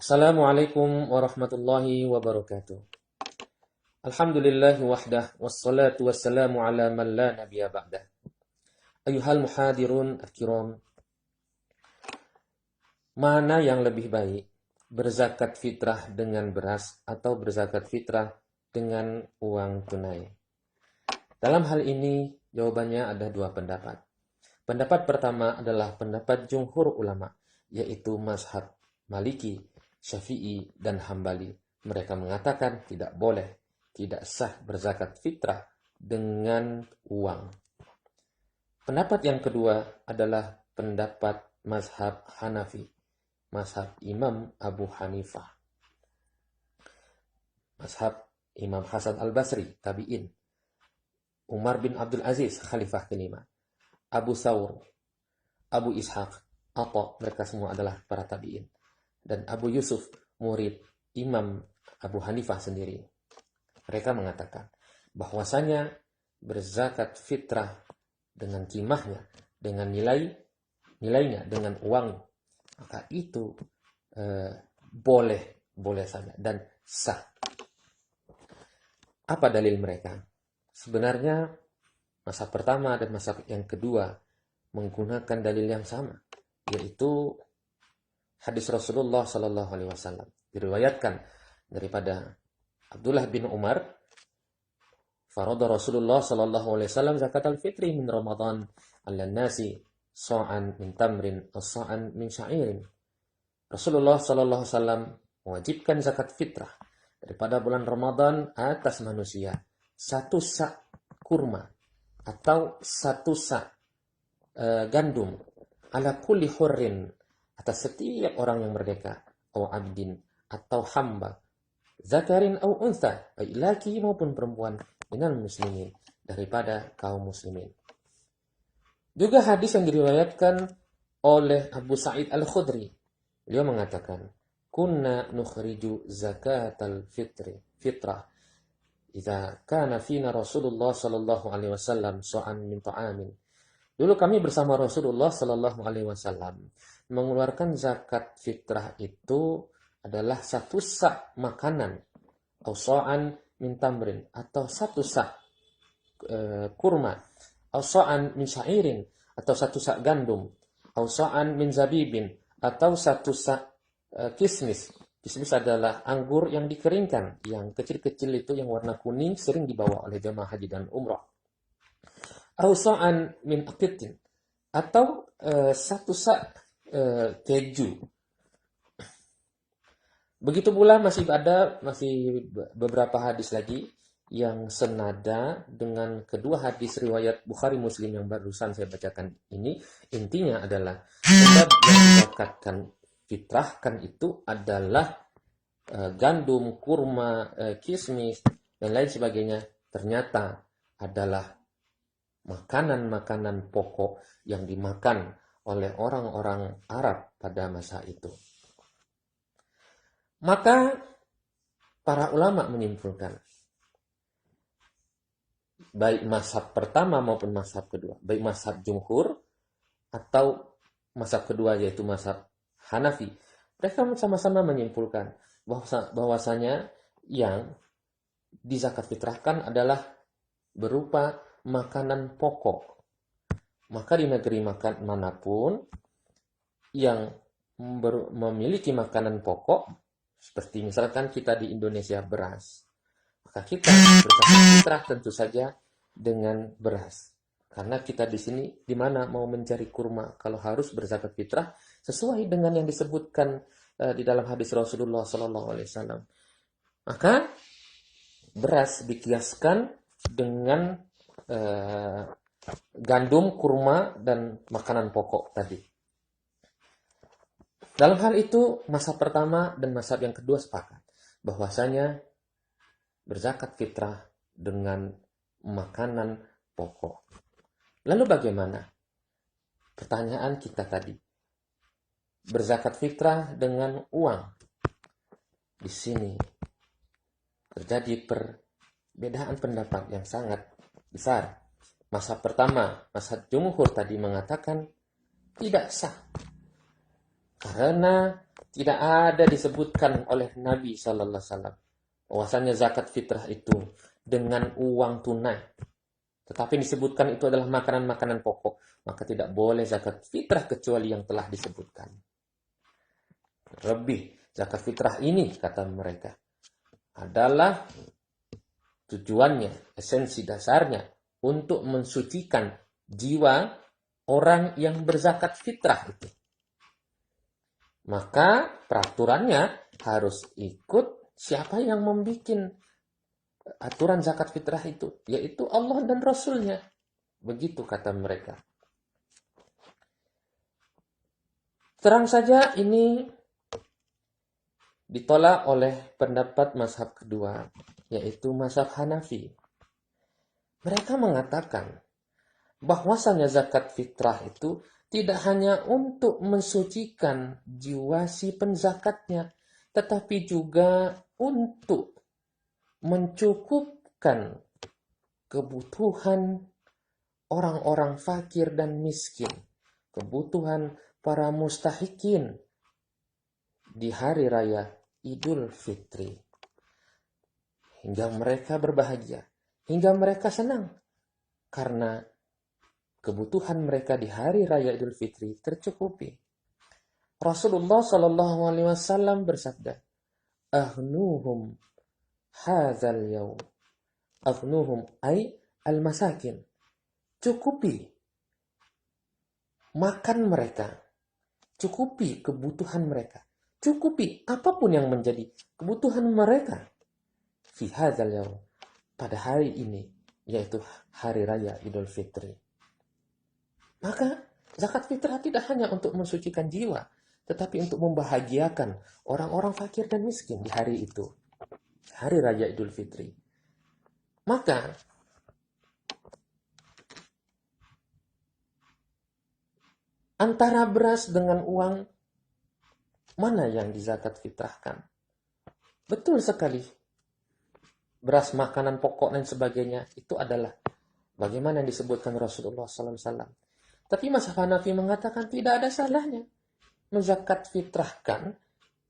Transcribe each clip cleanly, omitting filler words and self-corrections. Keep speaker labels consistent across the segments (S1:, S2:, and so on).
S1: Assalamualaikum warahmatullahi wabarakatuh. Alhamdulillahi wahdah, wassalatu wassalamu ala man la nabiyya ba'dah. Ayuhal muhadirun al-kiram, mana yang lebih baik? Berzakat fitrah dengan beras atau berzakat fitrah dengan uang tunai? Dalam hal ini, jawabannya ada dua pendapat. Pendapat pertama adalah pendapat jumhur ulama, yaitu mazhab Maliki, Syafi'i, dan Hambali. Mereka mengatakan tidak boleh, tidak sah berzakat fitrah dengan uang. Pendapat yang kedua adalah pendapat mazhab Hanafi, mazhab Imam Abu Hanifah, mazhab Imam Hasan al-Basri, tabi'in, Umar bin Abdul Aziz, khalifah kelima, Abu Thawr, Abu Ishaq, Atha, mereka semua adalah para tabi'in, dan Abu Yusuf, murid Imam Abu Hanifah sendiri. Mereka mengatakan bahwasanya berzakat fitrah dengan kimahnya, dengan nilainya, dengan uang, maka itu boleh saja dan sah. Apa dalil mereka? Sebenarnya mazhab pertama dan mazhab yang kedua menggunakan dalil yang sama, yaitu hadis Rasulullah Sallallahu Alaihi Wasallam. Diriwayatkan daripada Abdullah bin Umar, farada Rasulullah Sallallahu Alaihi Wasallam zakat al-fitri min Ramadan ala nasi sa'an min tamrin sa'an min sya'irin. Rasulullah Sallallahu Alaihi Wasallam mewajibkan zakat fitrah daripada bulan Ramadan atas manusia satu sak kurma atau satu sak gandum ala kulli hurrin, atas setiap orang yang merdeka, atau abdin, atau hamba, zakarin au untha, baik laki maupun perempuan, minal muslimin, daripada kaum muslimin. Juga hadis yang diriwayatkan oleh Abu Sa'id al-Khudri, beliau mengatakan, kunna nukhriju zakatal fitrah idza kana fina Rasulullah sallallahu alaihi wasallam sa'an min ta'amin. Dulu kami bersama Rasulullah sallallahu alaihi wasallam mengeluarkan zakat fitrah itu adalah satu sak makanan, atau sa'an min tamrin, atau satu sak kurma, atau sa'an min syairin, atau satu sak gandum, atau sa'an min zabibin, atau satu sak kismis. Kismis adalah anggur yang dikeringkan, yang kecil-kecil itu yang warna kuning, sering dibawa oleh jemaah haji dan umrah. Atau sa'an min aqitin, atau satu sak keju. Begitu pula masih beberapa hadis lagi yang senada dengan kedua hadis riwayat Bukhari Muslim yang barusan saya bacakan ini. Intinya adalah sebab yang dizakatkan fitrahkan itu adalah gandum, kurma, kismis, dan lain sebagainya, ternyata adalah makanan-makanan pokok yang dimakan oleh orang-orang Arab pada masa itu. Maka para ulama menyimpulkan, baik mazhab pertama maupun mazhab kedua, baik mazhab jumhur atau mazhab kedua yaitu mazhab Hanafi, mereka sama-sama menyimpulkan bahwasanya yang dizakat fitrahkan adalah berupa makanan pokok. Maka di negeri manapun yang memiliki makanan pokok, seperti misalkan kita di Indonesia beras, maka kita berzakat fitrah tentu saja dengan beras. Karena kita di sini di mana mau mencari kurma kalau harus berzakat fitrah sesuai dengan yang disebutkan di dalam hadis Rasulullah Sallallahu Alaihi Wasallam. Maka beras dikiaskan dengan gandum, kurma, dan makanan pokok tadi. Dalam hal itu, mazhab pertama dan mazhab yang kedua sepakat bahwasanya berzakat fitrah dengan makanan pokok. Lalu bagaimana? Pertanyaan kita tadi. Berzakat fitrah dengan uang. Di sini terjadi perbedaan pendapat yang sangat besar. Mazhab pertama, mazhab jumhur tadi mengatakan tidak sah. Karena Tidak ada disebutkan oleh Nabi Sallallahu Alaihi Wasallam bahwasanya zakat fitrah itu dengan uang tunai. Tetapi disebutkan itu adalah makanan-makanan pokok. Maka tidak boleh zakat fitrah kecuali yang telah disebutkan. Lebih, zakat fitrah ini, kata mereka, adalah tujuannya, esensi dasarnya, untuk mensucikan jiwa orang yang berzakat fitrah itu. Maka peraturannya harus ikut siapa yang membuat aturan zakat fitrah itu, yaitu Allah dan Rasulnya. Begitu kata mereka. Terang saja ini ditolak oleh pendapat mazhab kedua, yaitu mazhab Hanafi. Mereka mengatakan bahwasanya zakat fitrah itu tidak hanya untuk mensucikan jiwa si penzakatnya, tetapi juga untuk mencukupkan kebutuhan orang-orang fakir dan miskin, kebutuhan para mustahikin di hari raya Idul Fitri. Hingga mereka berbahagia, hingga mereka senang, karena kebutuhan mereka di hari raya Idul Fitri tercukupi. Rasulullah Shallallahu Alaihi Wasallam bersabda, "Ahnuhum hadzal yaum, ahnuhum ay al-masakin." Cukupi makan mereka, cukupi kebutuhan mereka, cukupi apapun yang menjadi kebutuhan mereka fi hadzal yaum, pada hari ini, yaitu hari raya Idul Fitri. Maka zakat fitrah tidak hanya untuk mensucikan jiwa, tetapi untuk membahagiakan orang-orang fakir dan miskin di hari itu, hari raya Idul Fitri. Maka antara beras dengan uang, mana yang dizakat fitrahkan? Betul sekali. Beras, makanan pokok dan sebagainya itu adalah bagaimana yang disebutkan Rasulullah SAW. Tapi mazhab Hanafi mengatakan tidak ada salahnya menzakat fitrahkan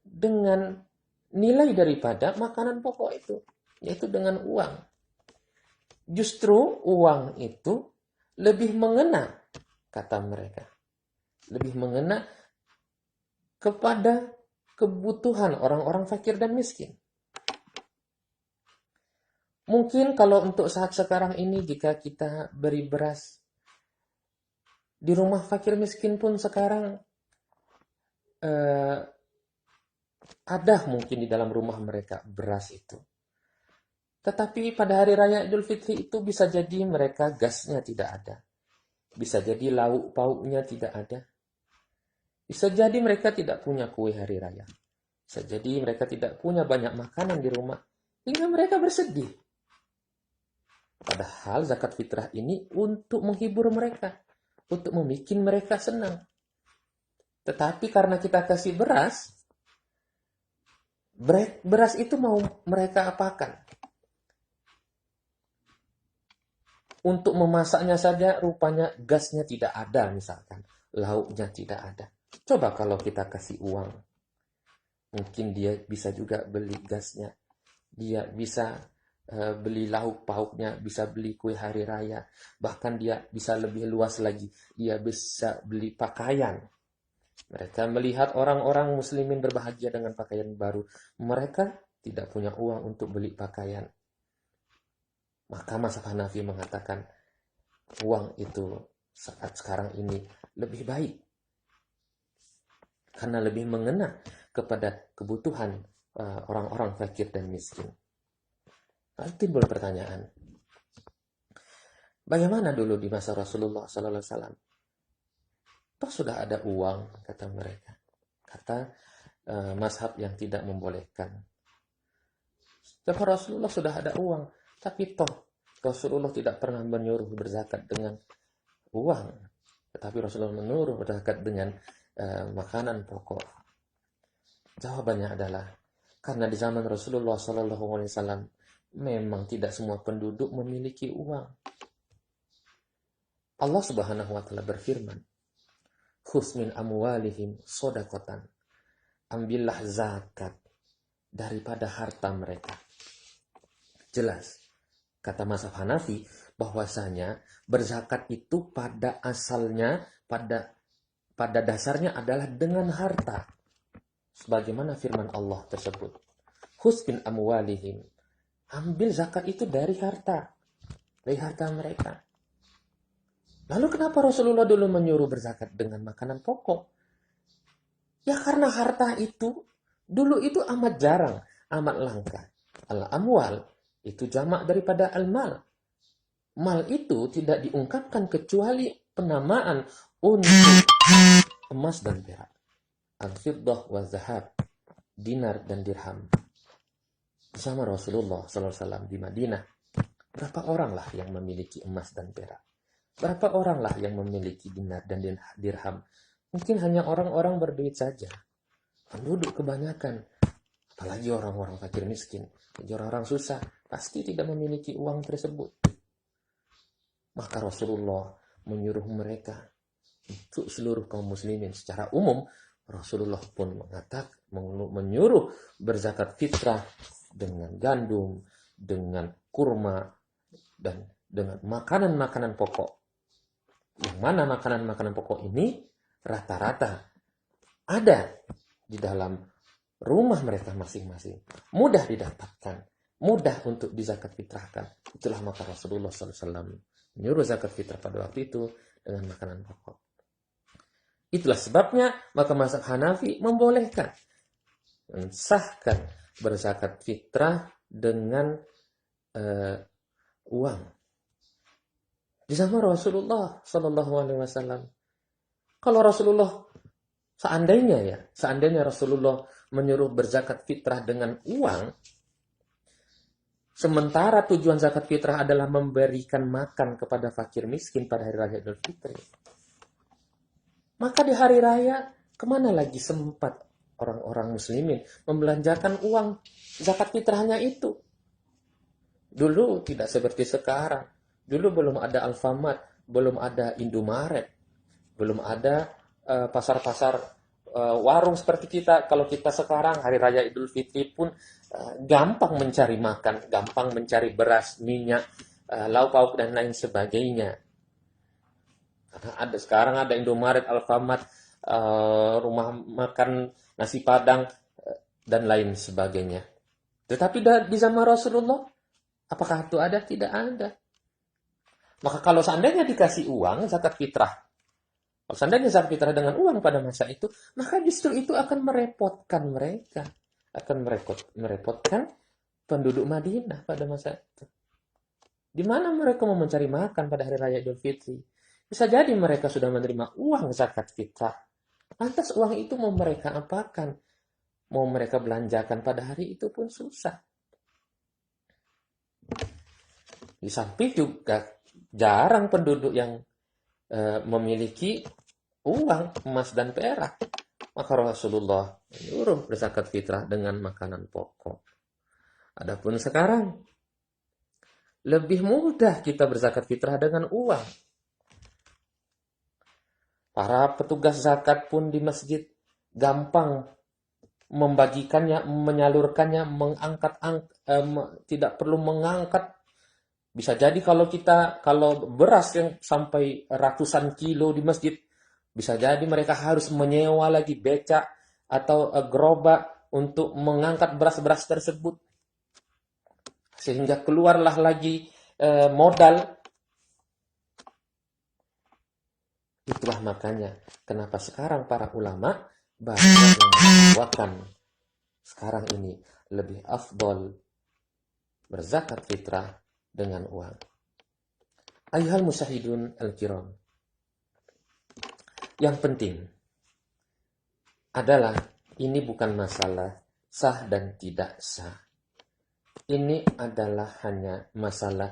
S1: dengan nilai daripada makanan pokok itu, yaitu dengan uang. Justru uang itu lebih mengena, kata mereka. Lebih mengena kepada kebutuhan orang-orang fakir dan miskin. Mungkin kalau untuk saat sekarang ini, jika kita beri beras, di rumah fakir miskin pun sekarang ada mungkin di dalam rumah mereka beras itu. Tetapi pada hari raya Idul Fitri itu bisa jadi mereka gasnya tidak ada. Bisa jadi lauk pauknya tidak ada. Bisa jadi mereka tidak punya kue hari raya. Bisa jadi mereka tidak punya banyak makanan di rumah, hingga mereka bersedih. Padahal zakat fitrah ini untuk menghibur mereka, untuk membuat mereka senang. Tetapi karena kita kasih beras itu mau mereka apakan? Untuk memasaknya saja rupanya gasnya tidak ada misalkan. Lauknya tidak ada. Coba kalau kita kasih uang. Mungkin dia bisa juga beli gasnya. Dia bisa beli lauk pauknya, bisa beli kue hari raya. Bahkan dia bisa lebih luas lagi. Dia bisa beli pakaian. Mereka melihat orang-orang muslimin berbahagia dengan pakaian baru. Mereka tidak punya uang untuk beli pakaian. Maka mazhab Hanafi mengatakan uang itu saat sekarang ini lebih baik. Karena lebih mengena kepada kebutuhan orang-orang fakir dan miskin. Lalu timbul pertanyaan. Bagaimana dulu di masa Rasulullah SAW? Toh sudah ada uang, kata mereka. Kata mazhab yang tidak membolehkan. Tapi Rasulullah sudah ada uang. Tapi toh Rasulullah tidak pernah menyuruh berzakat dengan uang. Tetapi Rasulullah menyuruh berzakat dengan makanan pokok. Jawabannya adalah karena di zaman Rasulullah SAW memang tidak semua penduduk memiliki uang. Allah Subhanahu wa taala berfirman, "Khudz min amwalihim shadaqatan ambillah zakat daripada harta mereka. Jelas, kata mazhab Hanafi, bahwasanya berzakat itu pada asalnya, pada dasarnya adalah dengan harta. Sebagaimana firman Allah tersebut. Khudz min amwalihim. Ambil zakat itu dari harta mereka. Lalu kenapa Rasulullah dulu menyuruh berzakat dengan makanan pokok? Ya karena harta itu dulu itu amat jarang, amat langka. Al-amwal itu jamak daripada al-mal. Mal itu tidak diungkapkan kecuali penamaan untuk emas dan perak. Al-fiddah wa zahab, dinar dan dirham. Bersama Rasulullah SAW di Madinah, berapa oranglah yang memiliki emas dan perak? Berapa oranglah yang memiliki dinar dan dirham? Mungkin hanya orang-orang berduit saja. Penduduk kebanyakan, apalagi orang-orang fakir miskin, orang-orang susah, pasti tidak memiliki uang tersebut. Maka Rasulullah menyuruh mereka, untuk seluruh kaum muslimin secara umum, Rasulullah pun menyuruh berzakat fitrah dengan gandum, dengan kurma, dan dengan makanan-makanan pokok. Yang mana makanan-makanan pokok ini rata-rata ada di dalam rumah mereka masing-masing. Mudah didapatkan, mudah untuk dizakat fitrahkan. Itulah maka Rasulullah SAW menyuruh zakat fitrah pada waktu itu dengan makanan pokok. Itulah sebabnya maka mazhab Hanafi membolehkan, mensahkan berzakat fitrah dengan uang. Di zaman Rasulullah SAW. Kalau Rasulullah seandainya Rasulullah menyuruh berzakat fitrah dengan uang, sementara tujuan zakat fitrah adalah memberikan makan kepada fakir miskin pada hari raya Idul Fitri, maka di hari raya kemana lagi sempat orang-orang muslimin membelanjakan uang zakat fitrahnya itu? Dulu tidak seperti sekarang. Dulu belum ada Alfamart, belum ada Indomaret, belum ada pasar-pasar warung seperti kita. Kalau kita sekarang hari raya Idul Fitri pun gampang mencari makan, gampang mencari beras, minyak, lauk pauk dan lain sebagainya. Karena sekarang ada Indomaret, Alfamart, rumah makan nasi padang dan lain sebagainya. Tetapi di zaman Rasulullah, apakah itu ada? Tidak ada. Maka kalau seandainya dikasih uang zakat fitrah, kalau seandainya zakat fitrah dengan uang pada masa itu, maka justru itu akan merepotkan mereka, akan merepotkan penduduk Madinah pada masa itu. Di mana mereka mau mencari makan pada hari raya Idul Fitri? Bisa jadi mereka sudah menerima uang zakat fitrah. Lantas uang itu mau mereka apakan? Mau mereka belanjakan pada hari itu pun susah. Di samping juga jarang penduduk yang memiliki uang emas dan perak. Maka Rasulullah menyuruh berzakat fitrah dengan makanan pokok. Adapun sekarang lebih mudah kita berzakat fitrah dengan uang. Para petugas zakat pun di masjid gampang membagikannya, menyalurkannya, tidak perlu mengangkat. Bisa jadi kalau beras yang sampai ratusan kilo di masjid, bisa jadi mereka harus menyewa lagi becak atau gerobak untuk mengangkat beras-beras tersebut. Sehingga keluarlah lagi modal. Itulah makanya kenapa sekarang para ulama banyak yang mengatakan sekarang ini lebih afdol berzakat fitrah dengan uang. Ayuhal musyahidun al-kiram. Yang penting adalah ini bukan masalah sah dan tidak sah. Ini adalah hanya masalah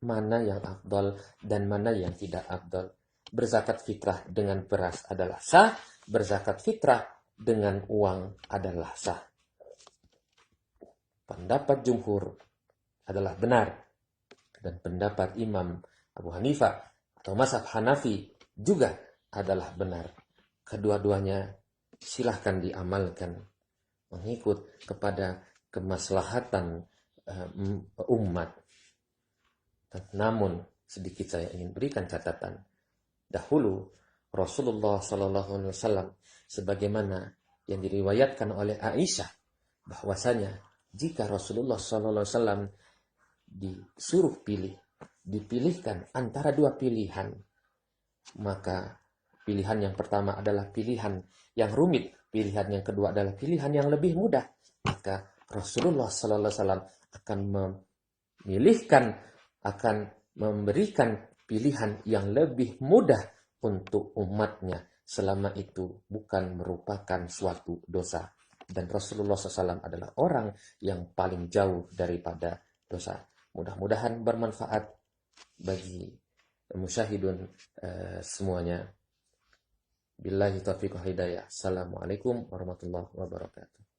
S1: mana yang afdol dan mana yang tidak afdol. Berzakat fitrah dengan beras adalah sah, berzakat fitrah dengan uang adalah sah. Pendapat jumhur adalah benar, dan pendapat Imam Abu Hanifah atau mazhab Hanafi juga adalah benar. Kedua-duanya silahkan diamalkan mengikut kepada kemaslahatan umat. Namun sedikit saya ingin berikan catatan. Dahulu Rasulullah SAW sebagaimana yang diriwayatkan oleh Aisyah, bahwasanya jika Rasulullah SAW disuruh dipilihkan antara dua pilihan, maka pilihan yang pertama adalah pilihan yang rumit, pilihan yang kedua adalah pilihan yang lebih mudah, maka Rasulullah SAW akan akan memberikan pilihan yang lebih mudah untuk umatnya, selama itu bukan merupakan suatu dosa. Dan Rasulullah SAW adalah orang yang paling jauh daripada dosa. Mudah-mudahan bermanfaat bagi musyahidun semuanya. Billahi taufiq wal hidayah. Assalamualaikum warahmatullahi wabarakatuh.